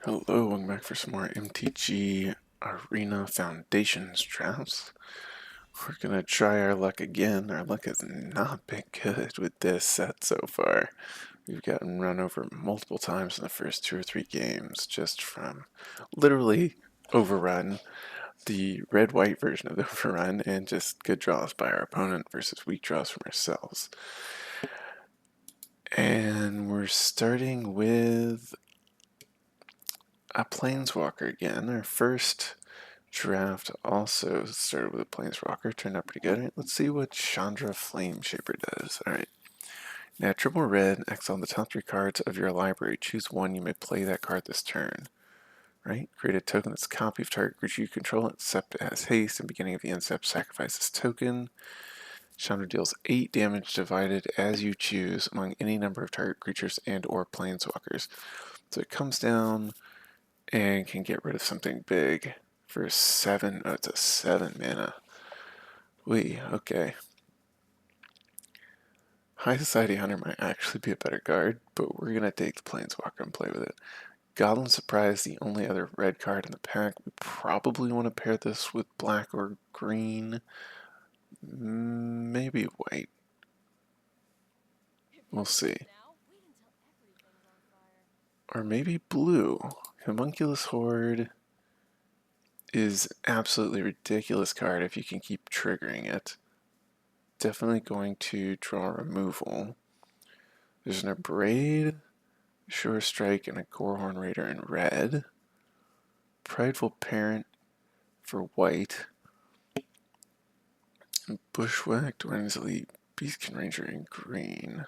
Hello, welcome back for some more MTG Arena Foundations drafts. We're gonna try our luck again. Our luck has not been good with this set so far. We've gotten run over multiple times in the first 2 or 3 games just from literally overrun, the red-white version of the overrun, and just good draws by our opponent versus weak draws from ourselves. And we're starting with a Planeswalker again. Our first draft also started with a Planeswalker, turned out pretty good. Right, let's see what Chandra Flameshaper does. Alright. Now, triple red, exile the top 3 cards of your library. Choose one, you may play that card this turn. Right? Create a token that's a copy of target creature you control, except it has haste, and beginning of the end step, sacrifice this token. Chandra deals 8 damage divided as you choose among any number of target creatures and or planeswalkers. So it comes down and can get rid of something big for 7. Oh, it's a 7 mana. Okay. High Society Hunter might actually be a better card, but we're gonna take the Planeswalker and play with it. Goblin Surprise, the only other red card in the pack. We probably want to pair this with black or green. Maybe white. We'll see. Or maybe blue. Homunculus Horde is absolutely ridiculous card if you can keep triggering it. Definitely going to draw removal. There's an Abrade, Sure Strike, and a Gorehorn Raider in red. Prideful Parent for white. And Bushwhacked Wensley Beastkin Ranger in green.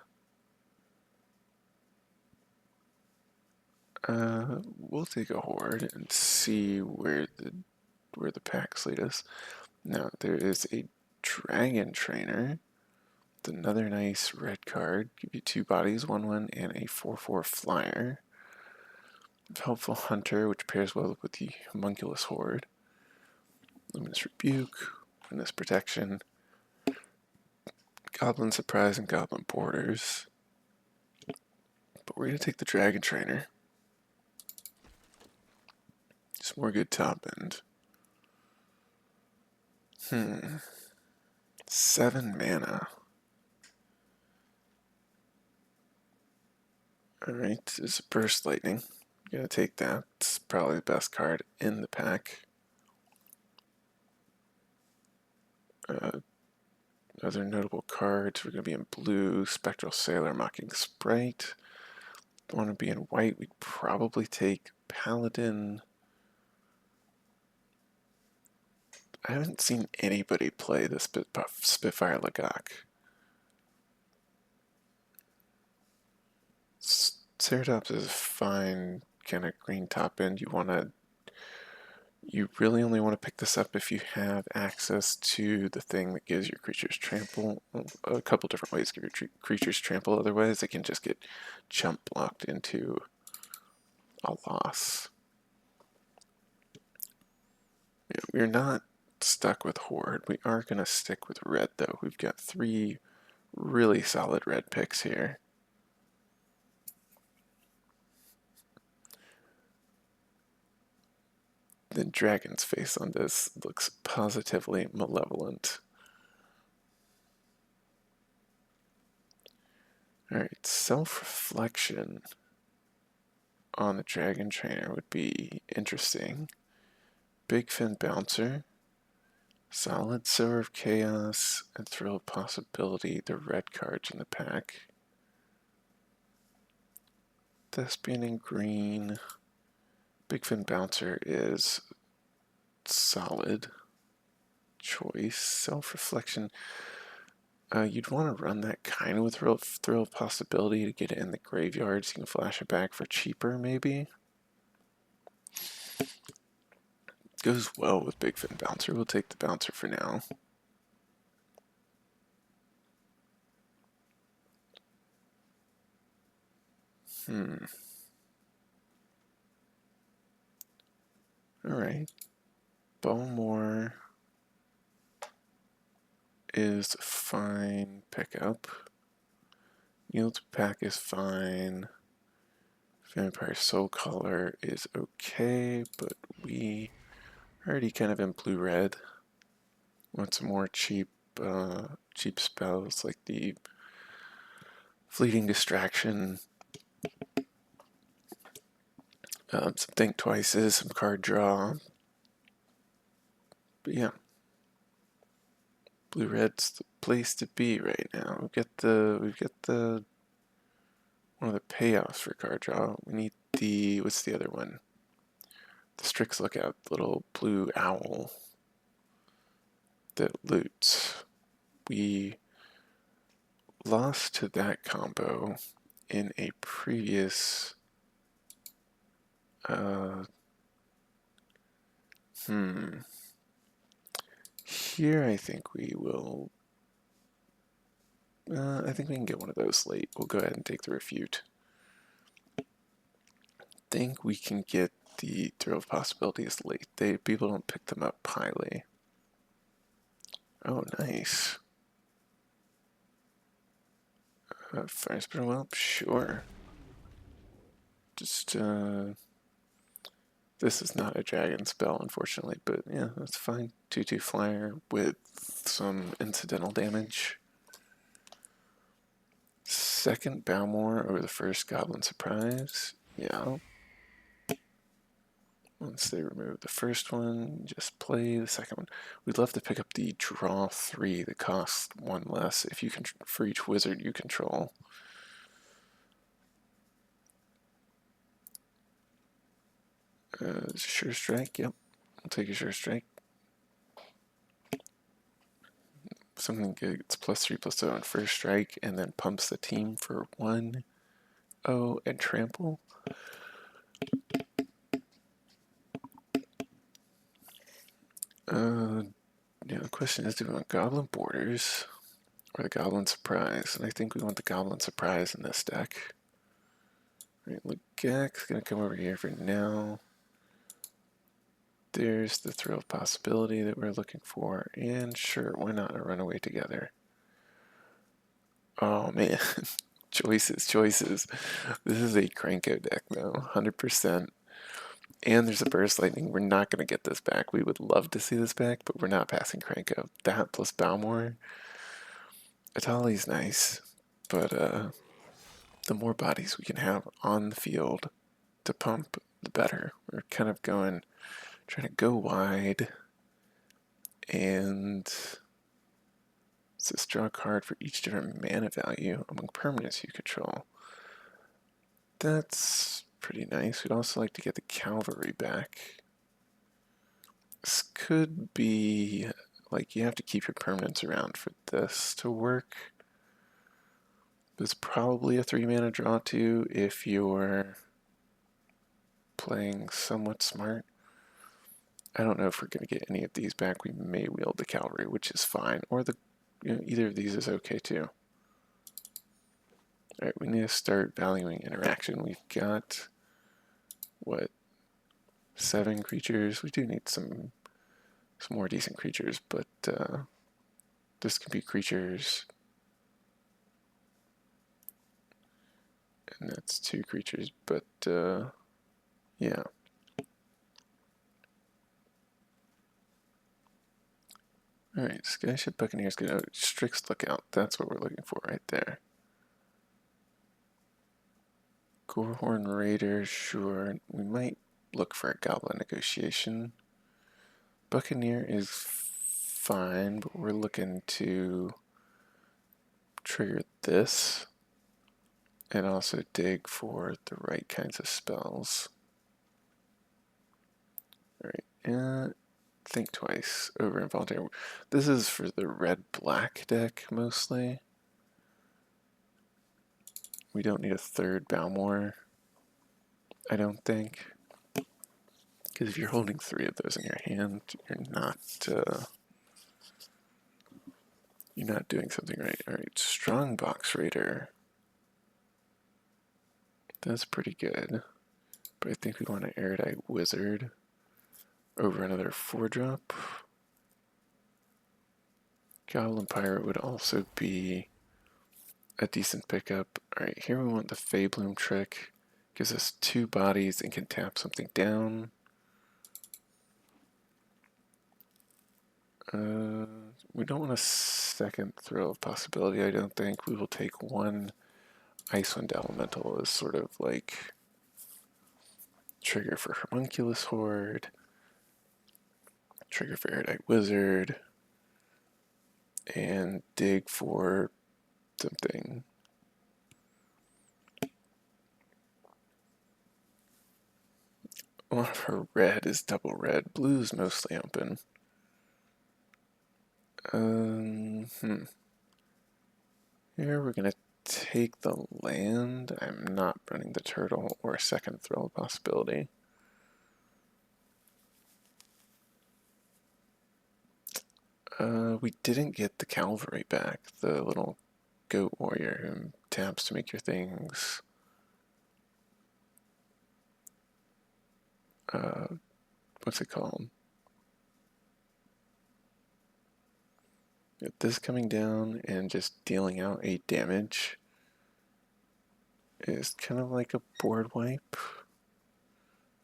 We'll take a horde and see where the packs lead us. Now there is a Dragon Trainer. It's another nice red card. Give you 2 bodies, 1/1, and a 4/4 flyer. Helpful Hunter, which pairs well with the Homunculus Horde. Luminous Rebuke, Witness Protection, Goblin Surprise, and Goblin Borders. But we're going to take the Dragon Trainer. Some more good top end. 7 mana. Alright, it's a Burst Lightning. I'm going to take that. It's probably the best card in the pack. Other notable cards, we're going to be in blue, Spectral Sailor, Mocking Sprite. Want to be in white, we'd probably take Paladin. I haven't seen anybody play the Spitfire Lagak. Ceratops is a fine kind of green top end. You really only want to pick this up if you have access to the thing that gives your creatures trample. A couple different ways to give your creatures trample, otherwise they can just get chump blocked into a loss. We're not stuck with Horde. We are going to stick with red, though. We've got 3 really solid red picks here. The dragon's face on this looks positively malevolent. Alright, self-reflection on the Dragon Trainer would be interesting. Big Fin Bouncer, Solid Sower of Chaos, and Thrill of Possibility, the red cards in the pack. Thespian in green. Big Fin Bouncer is solid choice. Self-reflection. You'd want to run that kind of with Thrill of Possibility to get it in the graveyard so you can flash it back for cheaper, maybe. Goes well with Big Fin Bouncer. We'll take the Bouncer for now. Alright. Bowmore is fine pickup. Yield Pack is fine. Vampire Soul Color is okay, but we are already kind of in blue-red. Want some more cheap spells like the Fleeting Distraction, some Think Twices, some card draw. But yeah, blue-red's the place to be right now. We've got the one of the payoffs for card draw. We need the, what's the other one? The Strix Lookout, little blue owl that loots. We lost to that combo in a previous here I think we will I think we can get one of those late. We'll go ahead and take the Refute. Think we can get the Thrill of Possibilities late. People don't pick them up highly. Oh, nice. Fire Spitter Whelp, sure. Just this is not a dragon spell, unfortunately, but yeah, that's fine. 2/2 flyer with some incidental damage. Second Balmor over the first Goblin Surprise. Yeah. Once they remove the first one, just play the second one. We'd love to pick up the Draw 3 that costs 1 less if you can for each wizard you control. Sure Strike, yep. I'll take a Sure Strike. Something gets +3/+0 on first strike and then pumps the team for 1/0 and trample. Yeah, the question is, do we want Goblin Borders or the Goblin Surprise? And I think we want the Goblin Surprise in this deck. Alright, Legek's gonna come over here for now. There's the Thrill of Possibility that we're looking for, and sure, why not a Runaway Together? Oh man, choices. This is a Cranko deck though, 100%. And there's a Burst Lightning. We're not going to get this back. We would love to see this back, but we're not passing Cranko. That plus Balmor. Atali's nice, but the more bodies we can have on the field to pump, the better. We're kind of trying to go wide, and just draw a card for each different mana value among permanents you control. That's pretty nice. We'd also like to get the Cavalry back. This could be like you have to keep your permanents around for this to work. It's probably a 3-mana draw too if you're playing somewhat smart. I don't know if we're going to get any of these back. We may wield the Cavalry, which is fine, or either of these is okay too. All right, we need to start valuing interaction. We've got what, 7 creatures. We do need some more decent creatures, but this can be creatures, and that's 2 creatures, but yeah. Alright, Skyship Buccaneer's gonna Strix Lookout. That's what we're looking for right there. Gorehorn Raider, sure. We might look for a Goblin Negotiation. Buccaneer is fine, but we're looking to trigger this and also dig for the right kinds of spells. Alright, Think Twice over Involuntary. This is for the red-black deck mostly. We don't need a third Balmor, I don't think. Because if you're holding 3 of those in your hand, you're not doing something right. Alright, Strongbox Raider. That's pretty good. But I think we want an Erudite Wizard over another 4-drop. Goblin Pirate would also be a decent pickup. Alright, here we want the Faebloom Trick Gives us 2 bodies and can tap something down. We don't want a second Thrill of Possibility, I don't think. We will take 1 Icewind Elemental as sort of like trigger for Homunculus Horde, trigger for Erudite Wizard, and dig for something. One of her red is double red. Blue's mostly open. Here we're gonna take the land. I'm not running the turtle or a second Thrill of Possibility. We didn't get the cavalry back, the little goat warrior who taps to make your things. What's it called? This coming down and just dealing out 8 damage is kind of like a board wipe.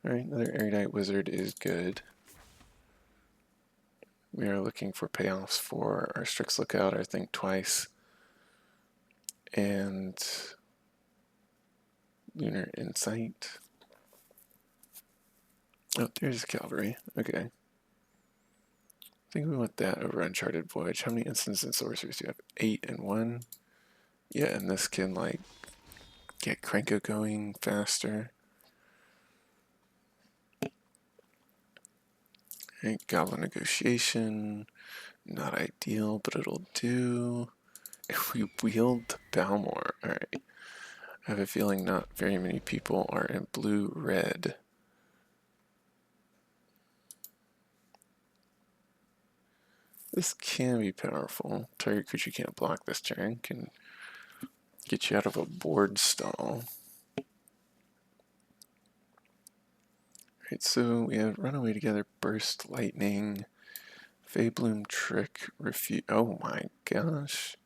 Alright, another Erudite Wizard is good. We are looking for payoffs for our Strix Lookout, our Think Twice, and Lunar Insight. Oh, there's Cavalry. Okay. I think we want that over Uncharted Voyage. How many instants and sorceries do you have? 8 and 1. Yeah, and this can, like, get Krenko going faster. Right, Goblin Negotiation. Not ideal, but it'll do. If we wield Balmor. Alright. I have a feeling not very many people are in blue-red. This can be powerful. Target creature can't block this turn. Can get you out of a board stall. Alright, so we have Runaway Together, Burst Lightning, Feybloom Trick, Refuse. Oh my gosh.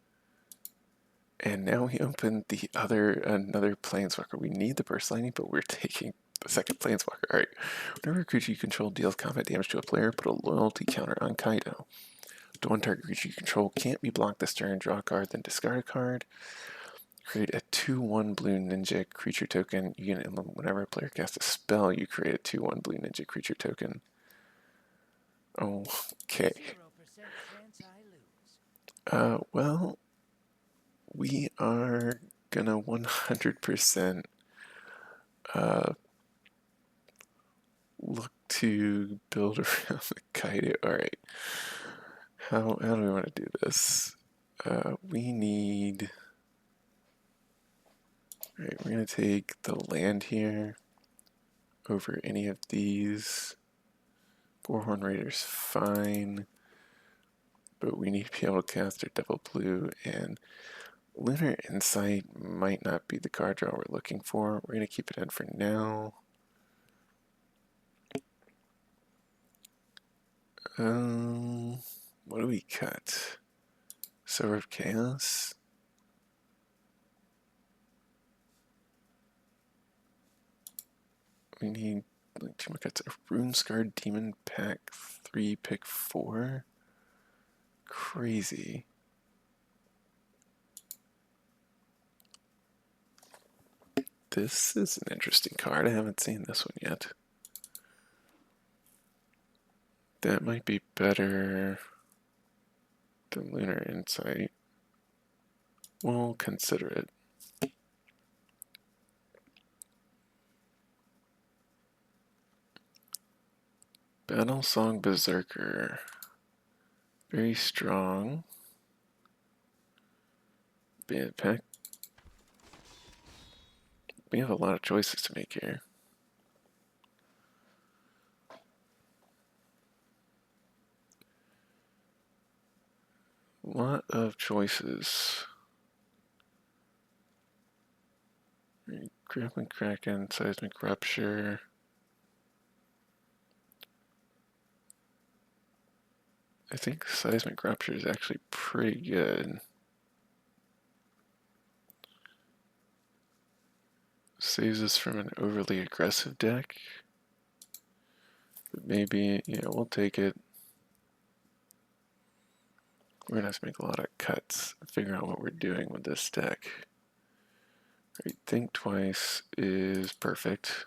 And now we open another Planeswalker. We need the Burst Lightning, but we're taking the second Planeswalker. Alright. Whenever a creature you control deals combat damage to a player, put a loyalty counter on Kaito. The one target creature you control can't be blocked this turn. Draw a card, then discard a card. Create a 2/1 blue ninja creature token. You can, whenever a player casts a spell, you create a 2/1 blue ninja creature token. Okay. Well, we are gonna 100% look to build around the Kaito. Alright. How do we want to do this? We need... Alright, we're going to take the land here over any of these. Gorehorn Raider's fine, but we need to be able to cast our Double Blue, and Lunar Insight might not be the card draw we're looking for. We're going to keep it in for now. What do we cut? Sower of Chaos? We need like 2 more cuts. A Rune Scarred Demon Pack 3, pick 4? Crazy. This is an interesting card. I haven't seen this one yet. That might be better than Lunar Insight. We'll consider it. Battle Song Berserker. Very strong. Band pack. We have a lot of choices to make here. A lot of choices. Grappling Kraken, Seismic Rupture. I think Seismic Rupture is actually pretty good. Saves us from an overly aggressive deck. But maybe, yeah, we'll take it. We're gonna have to make a lot of cuts, figure out what we're doing with this deck. Right, think twice is perfect.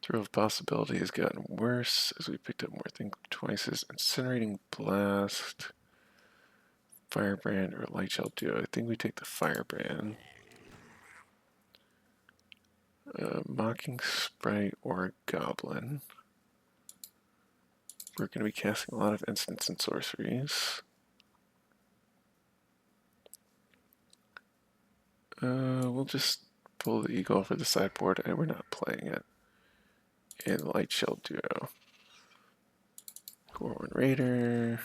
Throw of possibility has gotten worse as we picked up more think twice's. Incinerating Blast, Firebrand, or Light Shell Duo. I think we take the Firebrand. Mocking Sprite or Goblin. We're going to be casting a lot of instants and sorceries. We'll just pull the Eagle for the sideboard, and we're not playing it. And Light Shell Duo. Gorwin Raider.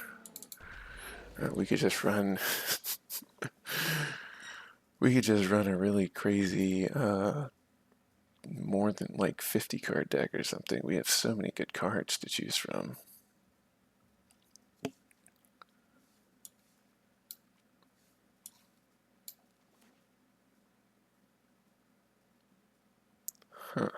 We could just run. We could just run a really crazy, more than like 50 card deck or something. We have so many good cards to choose from. Huh.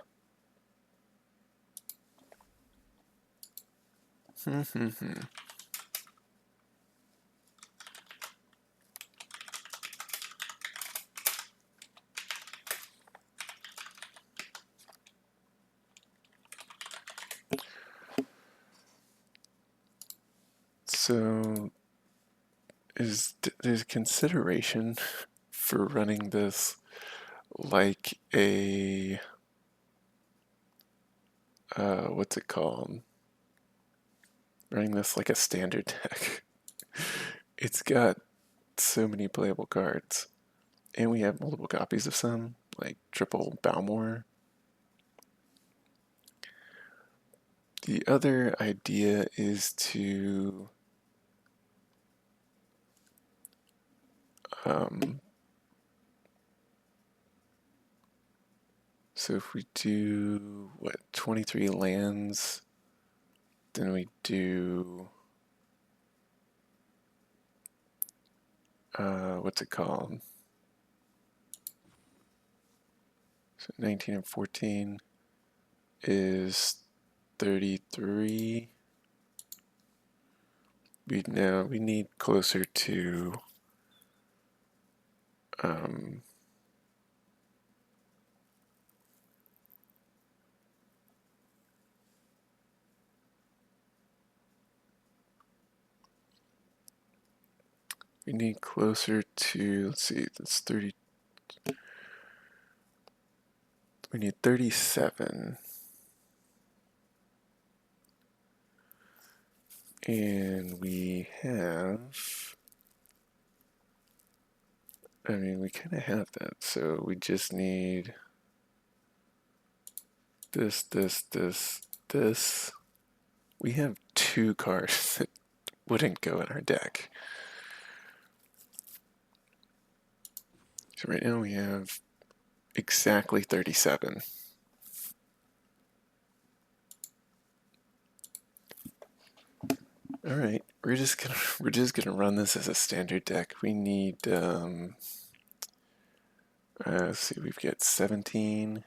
So, there's consideration for running this like a what's it called? Running this like a standard deck. It's got so many playable cards, and we have multiple copies of some, like triple Balmor. The other idea is to so if we do, 23 lands, then we do, what's it called? So 19 and 14 is 33. We need closer to, we need closer to, let's see, that's 30. We need 37. And we have, I mean, we kind of have that, so we just need this. We have 2 cards that wouldn't go in our deck. So right now we have exactly 37. All right, we're just gonna run this as a standard deck. We need let's see, we've got 17,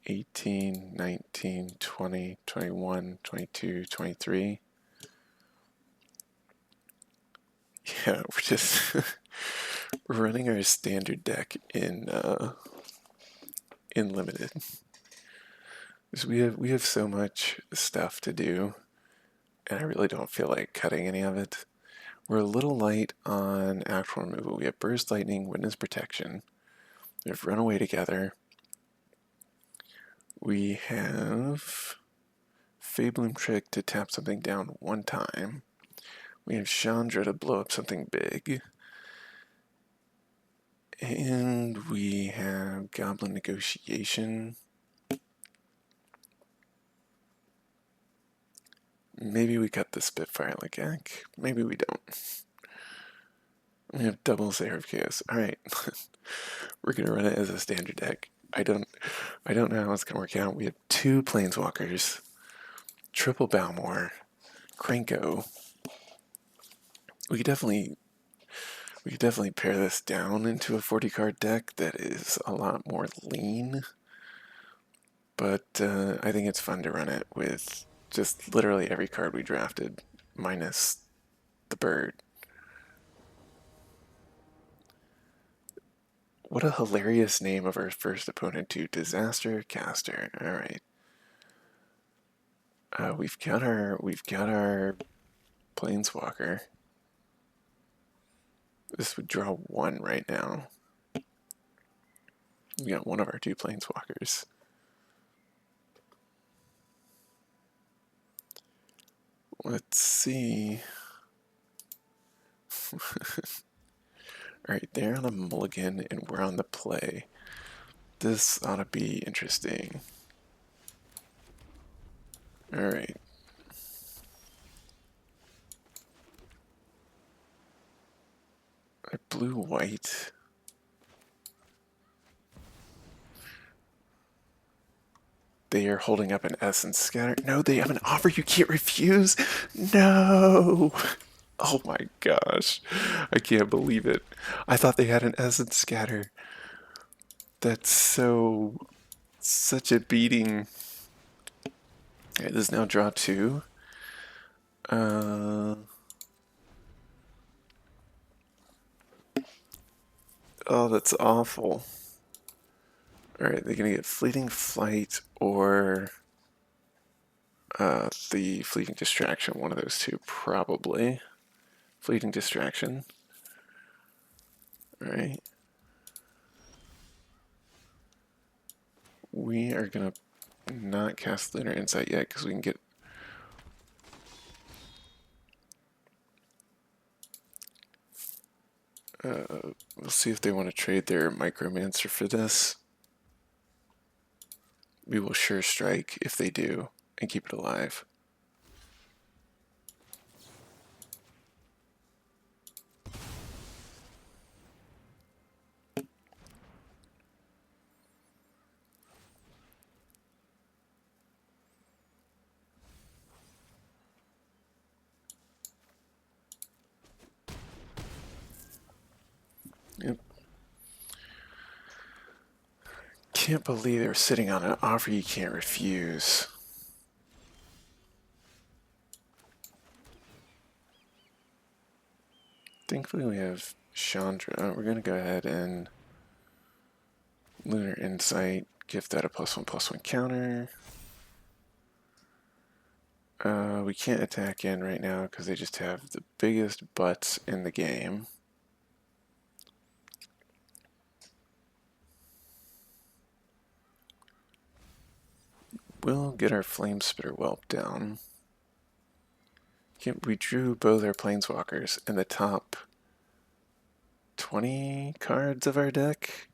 18, 19, 20, 21, 22, 23. Yeah, we're just we're running our standard deck in limited. Because we have so much stuff to do, and I really don't feel like cutting any of it. We're a little light on actual removal. We have Burst Lightning, Witness Protection. We have Runaway Together. We have Fabloom Trick to tap something down 1 time. We have Chandra to blow up something big. And we have Goblin Negotiation. Maybe we cut the Spitfire Legak. Maybe we don't. We have double Zare of Chaos. Alright. We're gonna run it as a standard deck. I don't know how it's gonna work out. We have 2 Planeswalkers, triple Balmor, Krenko. We could definitely We could definitely pare this down into a 40 card deck that is a lot more lean, but I think it's fun to run it with just literally every card we drafted, minus the bird. What a hilarious name of our first opponent too, Disaster Caster. All right. We've got our Planeswalker. This would draw one right now. We got one of our two Planeswalkers. Let's see. Alright, they're on a mulligan and we're on the play. This ought to be interesting. Alright. Blue-white. They are holding up an Essence Scatter. No, they have an offer you can't refuse. No. Oh my gosh. I can't believe it. I thought they had an Essence Scatter. That's such a beating. Okay, this is now draw two. Oh, that's awful. Alright, they're gonna get Fleeting Flight or the Fleeting Distraction, one of those two, probably. Fleeting Distraction. Alright. We are gonna not cast Lunar Insight yet because we can get. We'll see if they want to trade their Micromancer for this. We will sure strike if they do and keep it alive. Yep. Can't believe they're sitting on an offer you can't refuse. Thankfully we have Chandra. We're going to go ahead and Lunar Insight, give that a +1/+1 counter. We can't attack in right now because they just have the biggest butts in the game. We'll get our Flame Spitter Whelp down. We drew both our Planeswalkers in the top 20 cards of our deck,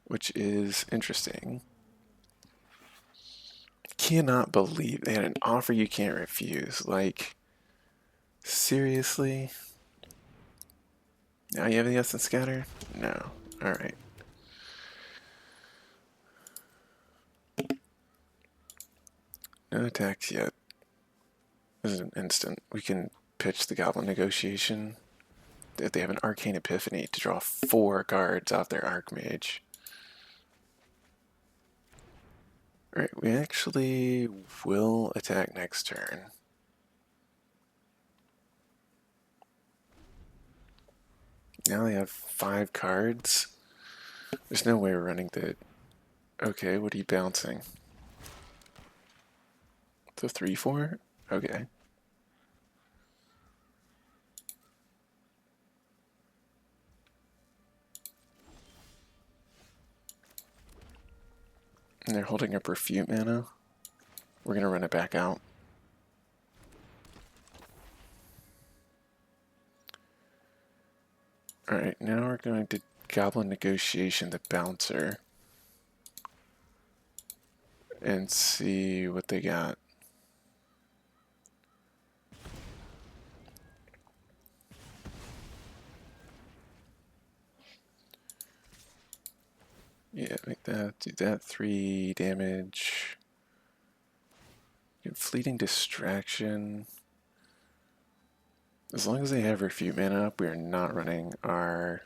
which is interesting. Cannot believe they had an offer you can't refuse. Like, seriously? Now you have the Essence Scatter? No. Alright. No attacks yet. This is an instant. We can pitch the Goblin Negotiation. If they have an Arcane Epiphany to draw 4 cards off their Archmage. Alright, we actually will attack next turn. Now they have 5 cards. There's no way we're running the... Okay, what are you bouncing? The 3/4? Okay. And they're holding up Refute mana. We're going to run it back out. Alright, now we're going to Goblin Negotiation the Bouncer. And see what they got. Yeah, make that, do that, 3 damage. Fleeting Distraction. As long as they have refute mana up, we are not running our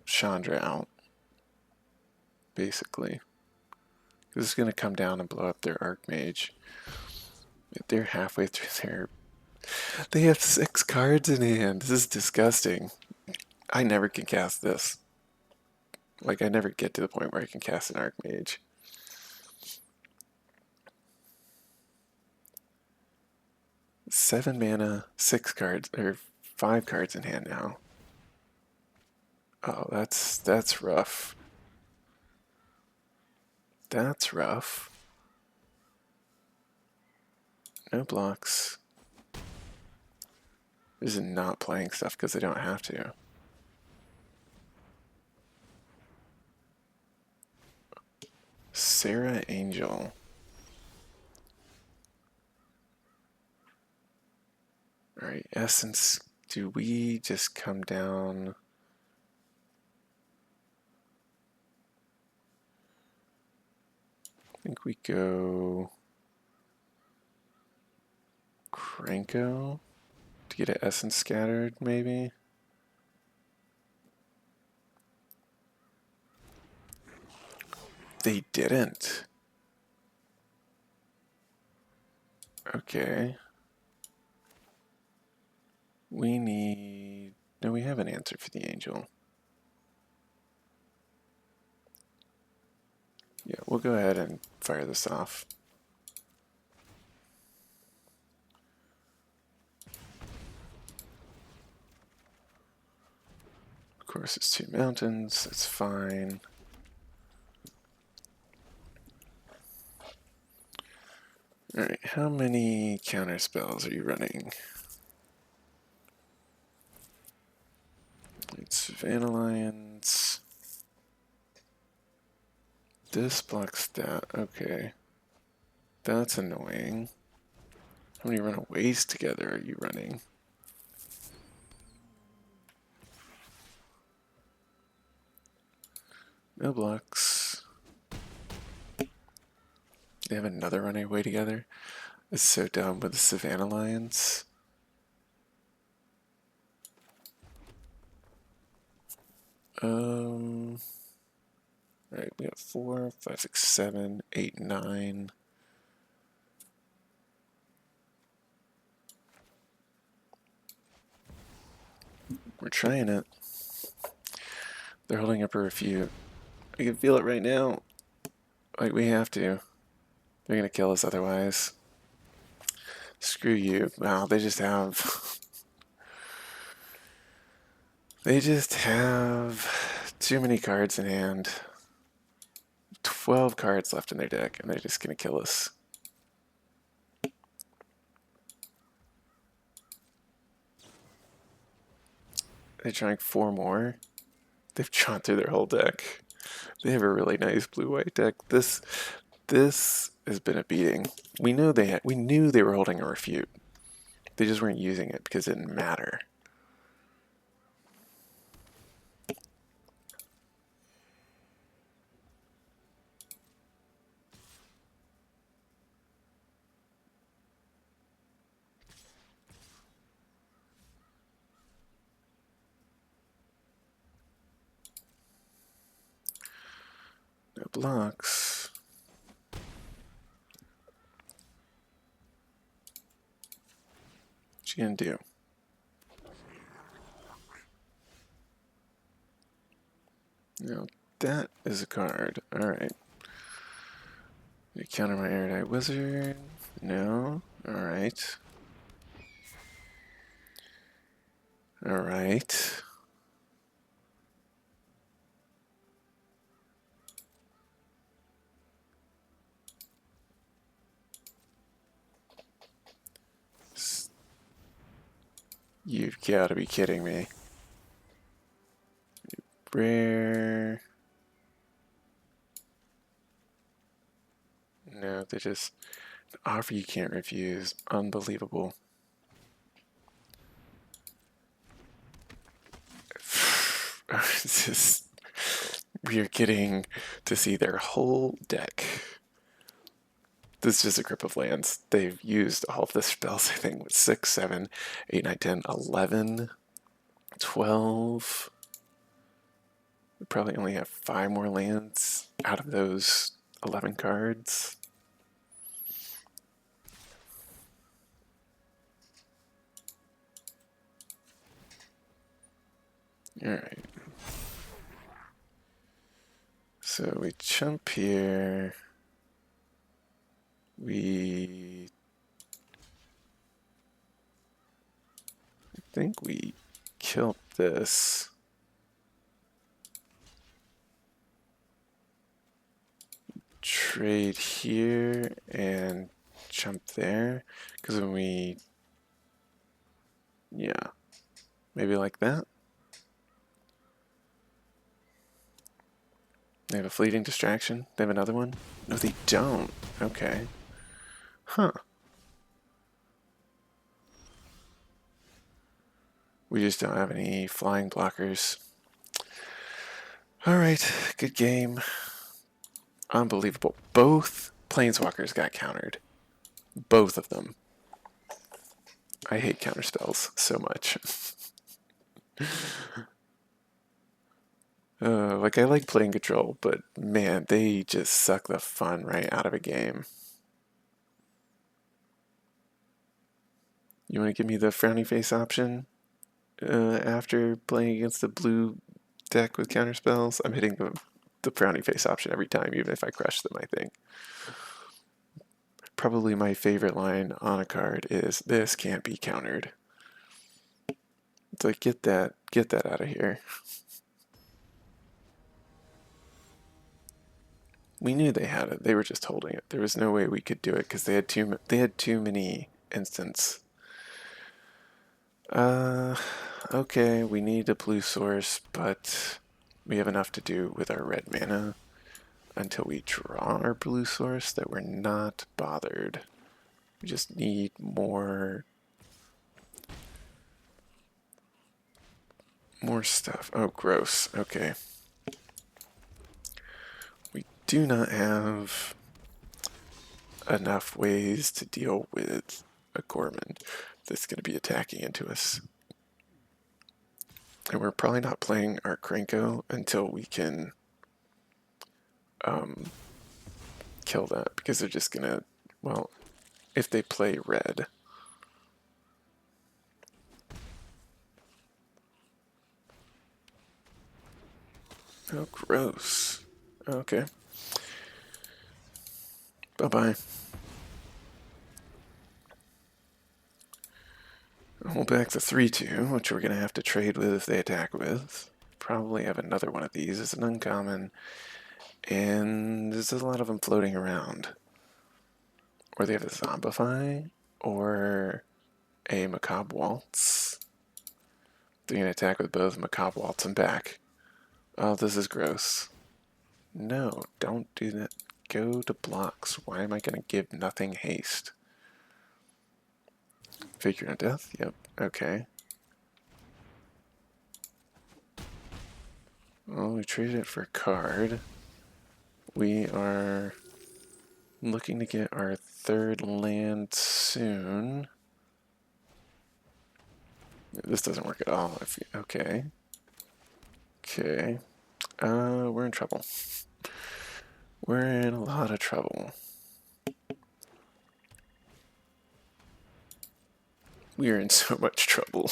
Chandra out, basically. This is going to come down and blow up their Archmage. They're halfway through their... They have 6 cards in hand. This is disgusting. I never can cast this. Like, I never get to the point where I can cast an Archmage. Seven mana, 6 cards, or 5 cards in hand now. Oh, that's rough. That's rough. No blocks. This is not playing stuff because they don't have to. Sarah Angel. Alright, Essence. Do we just come down? I think we go Cranko to get an Essence scattered, maybe? They didn't. Okay. We need... No, we have an answer for the Angel. Yeah, we'll go ahead and fire this off. Of course, it's 2 mountains. That's fine. Alright, how many counter spells are you running? It's Savannah Lions. This blocks that. Okay. That's annoying. How many runaways together are you running? No blocks. They have another runaway together. It's so dumb with the Savannah Lions. Alright, we got 4, 5, 6, 7, 8, 9. We're trying it. They're holding up a refute. I can feel it right now. Like, we have to. They're gonna kill us otherwise. Screw you. Wow, they just have... They just have too many cards in hand. 12 cards left in their deck, and they're just gonna kill us. They're trying 4 more. They've drawn through their whole deck. They have a really nice blue-white deck. This has been a beating. We knew they were holding a refute. They just weren't using it because it didn't matter. No blocks. What you gonna do? No, that is a card. Alright. You counter my Erudite Wizard? No. Alright. Alright. You've got to be kidding me. Rare. No, they just... The offer you can't refuse. Unbelievable. We are getting to see their whole deck. This is just a grip of lands. They've used all of the spells, I think, with 6, 7, 8, 9, 10, 11, 12. We probably only have 5 more lands out of those 11 cards. Alright. So we chump here. I think we killed this. Trade here and jump there. Because when we... Yeah. Maybe like that. They have a fleeting distraction. They have another one? No, they don't. Okay. Huh. We just don't have any flying blockers. Alright, good game. Unbelievable. Both planeswalkers got countered. Both of them. I hate counter spells so much. Like, I like playing control, but man, they just suck the fun right out of a game. You want to give me the frowny face option after playing against the blue deck with counter spells? I'm hitting the frowny face option every time, even if I crush them, I think. Probably my favorite line on a card is, "This can't be countered." It's like, get that out of here. We knew they had it. They were just holding it. There was no way we could do it because they had too many instants. Okay, we need a blue source, but we have enough to do with our red mana until we draw our blue source that we're not bothered. We just need more stuff. Oh, gross. Okay. We do not have enough ways to deal with a Gorman that's going to be attacking into us. And we're probably not playing our Krenko until we can kill that, because they're just going to, well, if they play red. Oh, gross. Okay. Bye-bye. We'll back to 3-2, which we're going to have to trade with if they attack with. Probably have another one of these. It's an uncommon. And there's a lot of them floating around. Or they have a Zombify, or a Macabre Waltz. They're going to attack with both Macabre Waltz and back. Oh, this is gross. No, don't do that. Go to blocks. Why am I going to give nothing haste? Figure of Death? Yep, okay. Well, we traded it for a card. We are looking to get our third land soon. This doesn't work at all. Okay. Okay. We're in trouble. We're in a lot of trouble. We are in so much trouble.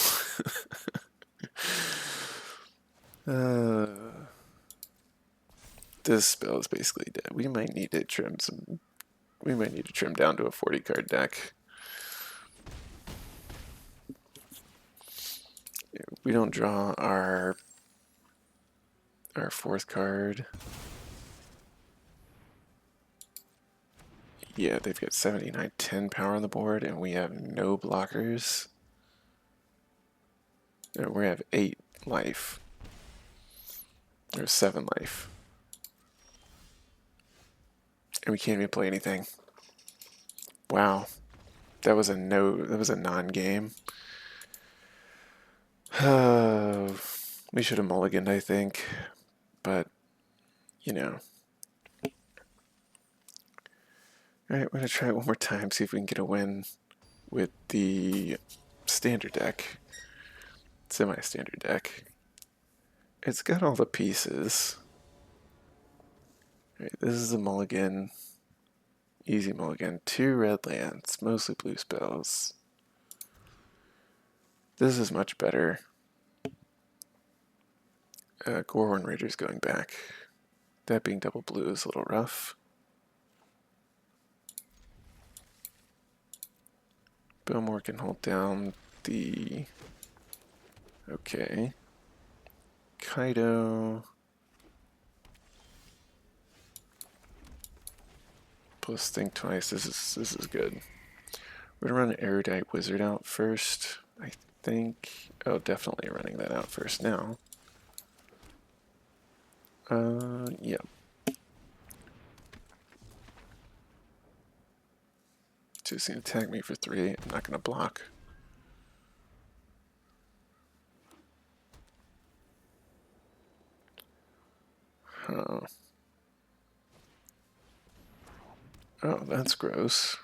This spell is basically dead. We might need to trim some. We might need to trim down to a 40 card deck. We don't draw our fourth card. Yeah, they've got 79, 10 power on the board, and we have no blockers. No, we have 8 life. Or 7 life. And we can't even play anything. Wow. That was a non-game. We should have mulliganed, I think. But, you know. Alright, we're gonna try it one more time, see if we can get a win with the standard deck. Semi-standard deck. It's got all the pieces. Alright, this is a mulligan. Easy mulligan. 2 red lands, mostly blue spells. This is much better. Gorhorn Raider's going back. That being double blue is a little rough. Billmore can hold down the... Okay. Kaito. Plus think twice. This is good. We're gonna run an Erudite Wizard out first. I think. Oh, definitely running that out first now. Yeah. Just gonna attack me for 3. I'm not gonna block. Huh. Oh, that's gross.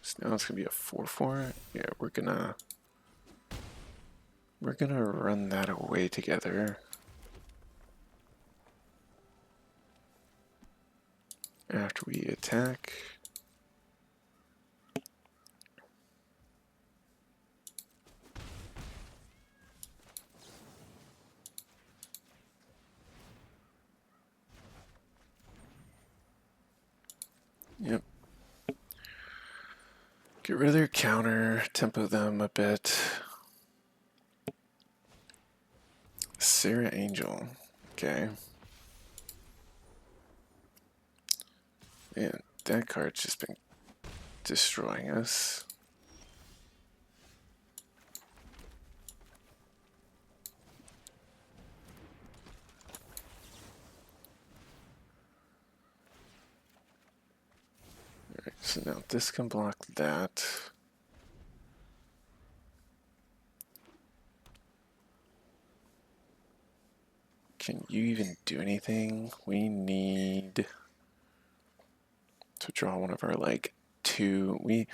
So now it's gonna be a 4/4. Yeah, we're gonna run that away together. After we attack. Yep. Get rid of their counter, tempo them a bit. Sarah Angel. Okay. Man, that card's just been destroying us. Alright, so now this can block that. Can you even do anything? We need to draw one of our like 2.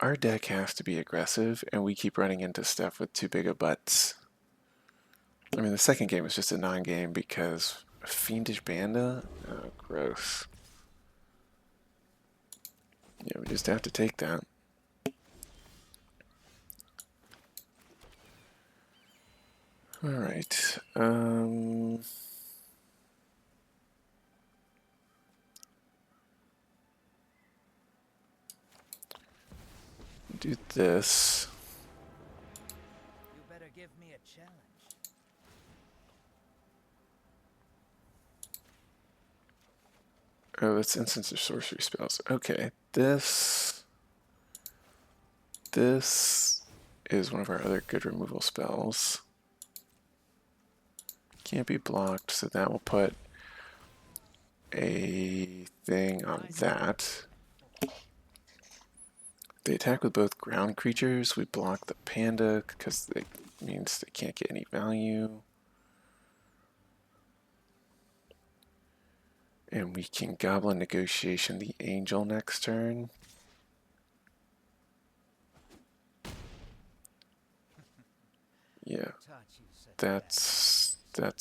Our deck has to be aggressive, and we keep running into stuff with too big of butts. I mean, the second game was just a non-game because Fiendish Banda? Oh, gross. Yeah, we just have to take that. Alright, do this. You better give me a challenge. Oh, that's instants or sorcery spells. Okay, this is one of our other good removal spells. Can't be blocked, so that will put a thing on that. They attack with both ground creatures. We block the panda because it means they can't get any value. And we can Goblin Negotiation the Angel next turn. Yeah, that's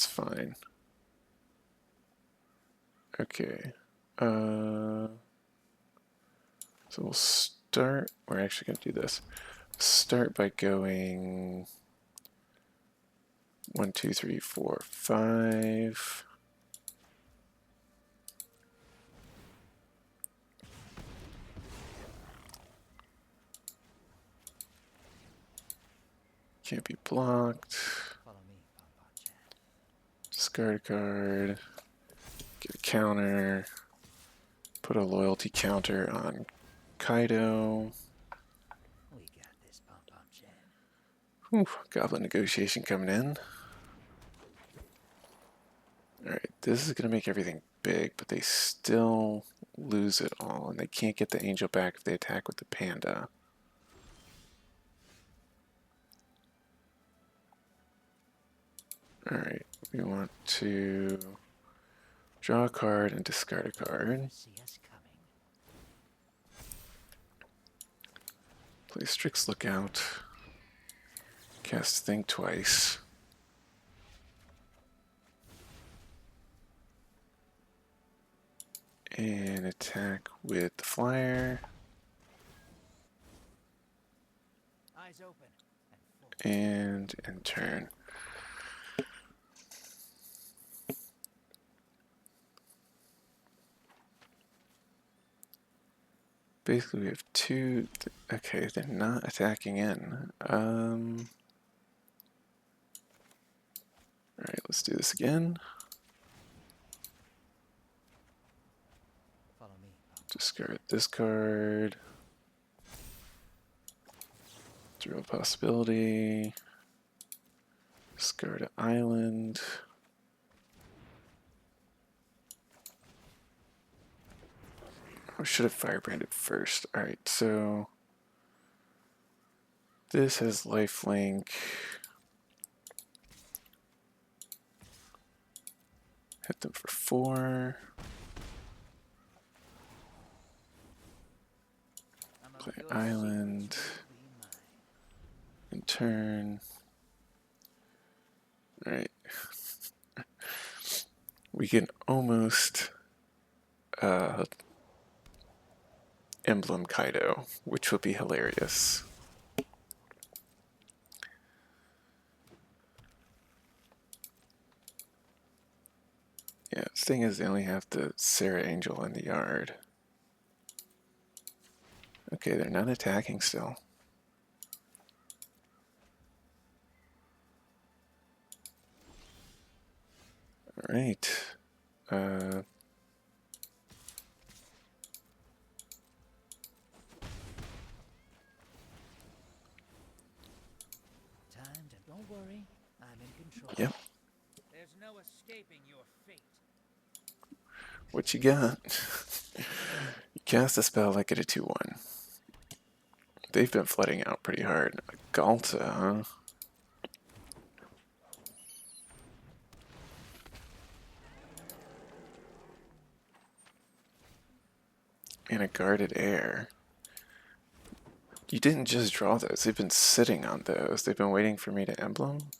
fine. Okay. So we'll start. We're actually going to do this. Start by going 1, 2, 3, 4, 5. Can't be blocked. Discard a card. Get a counter. Put a loyalty counter on Kaito. We got this, Pom-Pom Chan. Goblin Negotiation coming in. Alright, this is going to make everything big, but they still lose it all, and they can't get the angel back if they attack with the panda. Alright, we want to draw a card and discard a card. See us coming. Play Strix Lookout. Cast Think twice. And attack with the flyer. Eyes open and full. And end turn. Basically, we have two. Okay, they're not attacking in. Alright, let's do this again. Follow me. Discard this card. Draw a possibility. Discard an island. I should have firebranded first. Alright, so this has lifelink. Hit them for 4. Play island. And turn. Alright. We can almost emblem Kaito, which would be hilarious. Yeah, the thing is they only have the Sarah Angel in the yard. Okay, they're not attacking still. Alright. Don't worry, I'm in control. Yep. There's no escaping your fate. What you got? You cast a spell, I get a 2/1. They've been flooding out pretty hard. Galta, huh? And a guarded air. You didn't just draw those, they've been sitting on those. They've been waiting for me to emblem.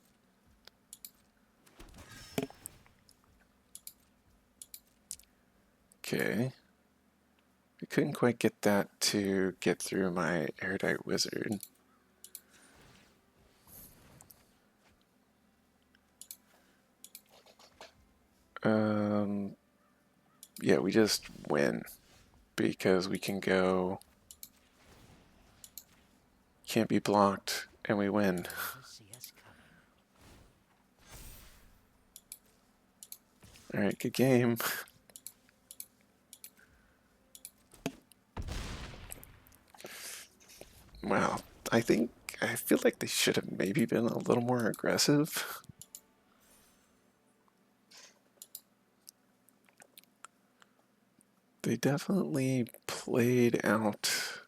Okay. I couldn't quite get that to get through my Erudite Wizard. Yeah, we just win because we can go. Can't be blocked, and we win. Alright, good game. Wow, I feel like they should have maybe been a little more aggressive. They definitely played out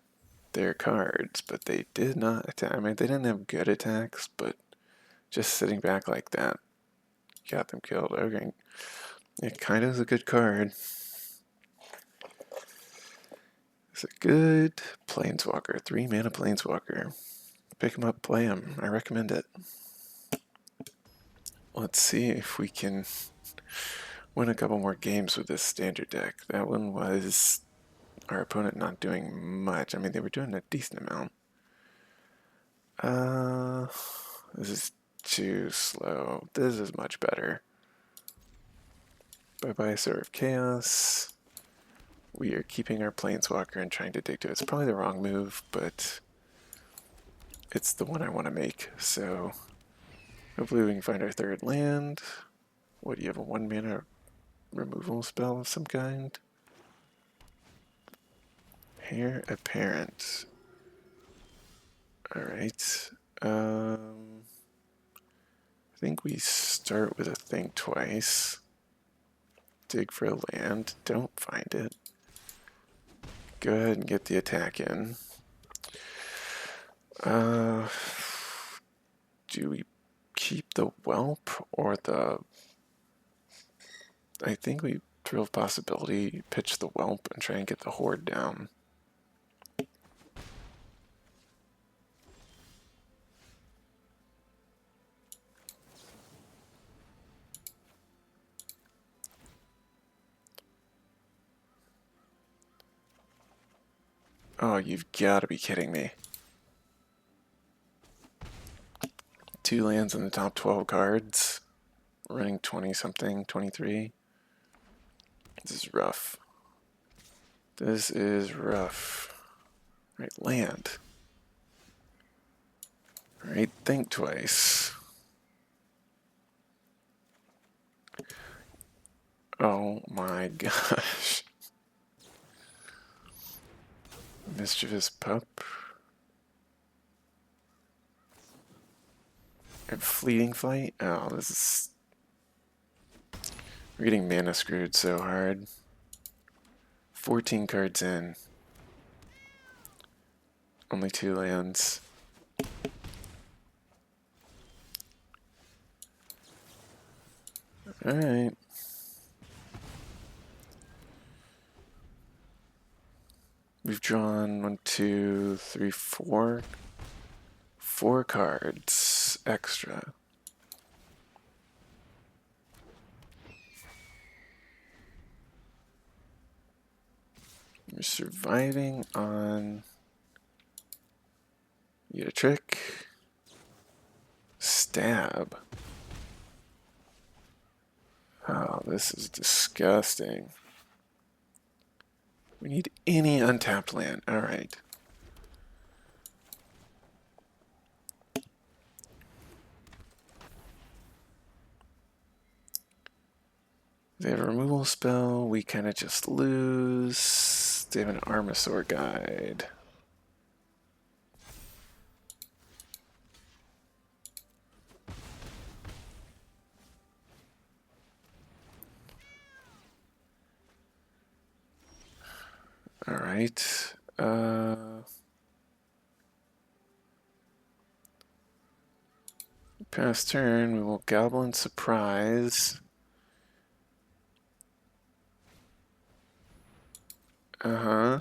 their cards, but they did not attack. I mean, they didn't have good attacks, but just sitting back like that got them killed. Okay, it kind of is a good card. It's a good Planeswalker, 3-mana Planeswalker. Pick him up, play him. I recommend it. Let's see if we can win a couple more games with this standard deck. That one was our opponent not doing much. I mean, they were doing a decent amount. This is too slow. This is much better. Bye-bye, Sword of Chaos. We are keeping our Planeswalker and trying to dig to it. It's probably the wrong move, but it's the one I want to make. So hopefully we can find our third land. What, do you have a 1-mana removal spell of some kind? Heir Apparent. Alright. I think we start with a Think twice. Dig for a land. Don't find it. Go ahead and get the attack in. Do we keep the Whelp or the... I think we throw a possibility, pitch the Whelp and try and get the Horde down. Oh, you've got to be kidding me. 2 lands in the top 12 cards. Running 20 something, 23. This is rough. This is rough. Right, land. Right, think twice. Oh my gosh. Mischievous Pup. And Fleeting Flight? Oh, this is... We're getting mana screwed so hard. 14 cards in. Only 2 lands. Alright. We've drawn 1, 2, 3, 4. 4 cards extra. We're surviving on... You get a trick. Stab. Oh, this is disgusting. We need any untapped land. Alright. They have a removal spell. We kind of just lose. They have an Armasaur guide. Alright. Past turn, we will Goblin Surprise. Uh-huh.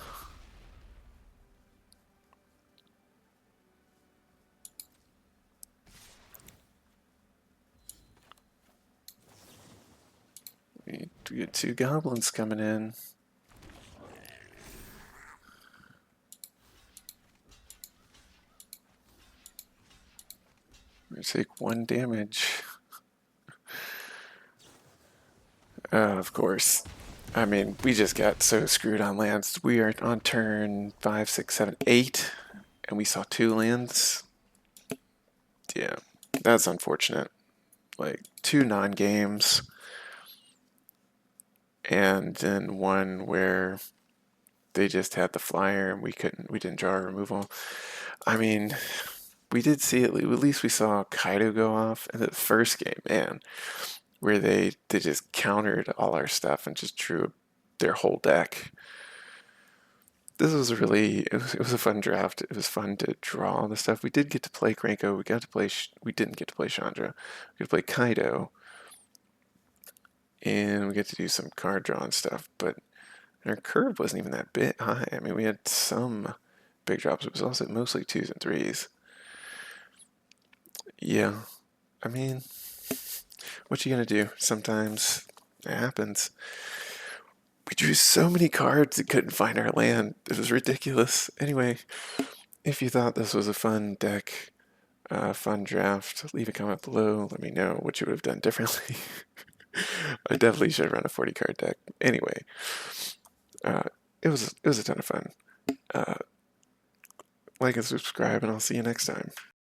We get 2 goblins coming in. We take 1 damage. Of course. I mean, we just got so screwed on lands. We are on turn 5, 6, 7, 8, and we saw 2 lands. Yeah, that's unfortunate. Like 2 non-games, and then 1 where they just had the flyer and we didn't draw a removal. I mean, we did see it. At least we saw Kaito go off in the first game, man, where they just countered all our stuff and just drew their whole deck. This was it was a fun draft. It was fun to draw all the stuff. We did get to play Kranko. We didn't get to play Chandra. We got to play Kaito, and we get to do some card drawing stuff. But our curve wasn't even that bit high. I mean, we had some big drops. It was also mostly 2s and 3s. Yeah, I mean, what you gonna do? Sometimes it happens. We drew so many cards and couldn't find our land. It was ridiculous. Anyway, if you thought this was a fun deck, fun draft, leave a comment below. Let me know what you would have done differently. I definitely should run a 40 card deck. Anyway, uh, it was a ton of fun. Like and subscribe, and I'll see you next time.